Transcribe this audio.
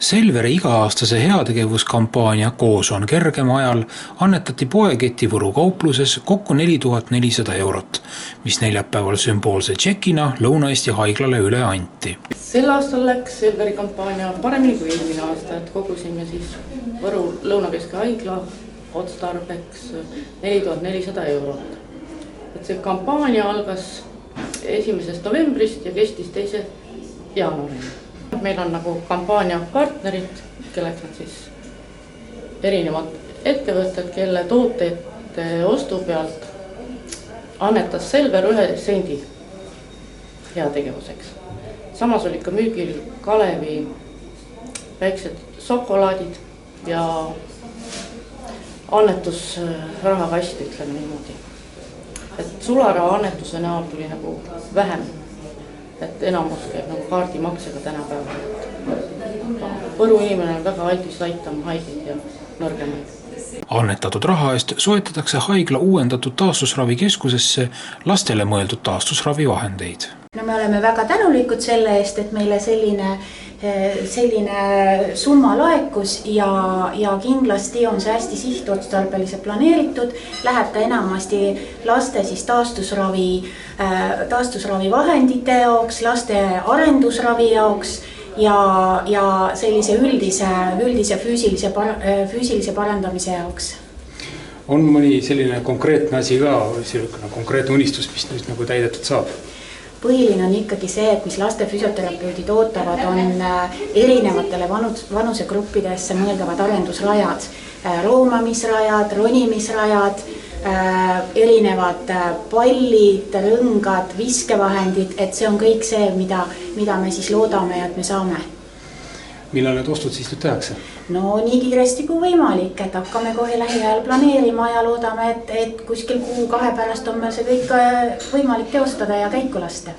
Selveri iga-aastase heategevuskampaania Koos on kergem ajal annetati poeketi Võru kaupluses kokku 4400 €, mis neljapäeval sümboolse tšekina Lõuna-Eesti haiglale üle anti. Sel aastal läks Selveri kampaania paremini kui eelmine aasta, et kogusime siis Võru Lõunakeske haigla otstarbeks 4400 €. Et see kampaania algas 1. novembrist ja kestis 2. jaanuarini. Meil on nagu kampaania partnerid, kelleks on siis erinevad ettevõtted, kelle tootete ostu pealt annetas Selver 1 sendi heategevuseks. Samas olid ka müügil Kalevi väiksed šokolaadid ja annetusrahakast, ütleme niimoodi. Et sularaha annetuse näol tuli nagu vähem. Et enamus käib nagu kaardimaksega tänapäeval. Võru inimene on väga altis aitama haigeid ja nõrgemaid. Annetatud raha eest soetatakse haigla uuendatud taastusravikeskusesse lastele mõeldud taastusravivahendeid. No me oleme väga tänulikud selle eest, et meile selline summa laekus ja kindlasti on see hästi sihtotstarbeliselt planeeritud. Läheb ta enamasti laste siis taastusravivahendite jaoks, laste arendusravi jaoks ja sellise üldise füüsilise parandamise jaoks. On mõni selline konkreetne asi ka, konkreetne unistus, mis nüüd nagu täidetud saab? Põhiline on ikkagi see, et mis laste füsioterapeudid ootavad, on erinevatele vanusegruppidesse mõeldavad arendusrajad, roomamisrajad, ronimisrajad, erinevad pallid, rõngad, viskevahendid, et see on kõik see, mida me siis loodame ja et me saame. Millal need ostud siis nüüd tehakse? No nii kiiresti kui võimalik, et hakkame kohe lähiajal planeerima ja loodame, et kuskil 1-2 pärast on meil see kõik võimalik teostada ja käiku lasta.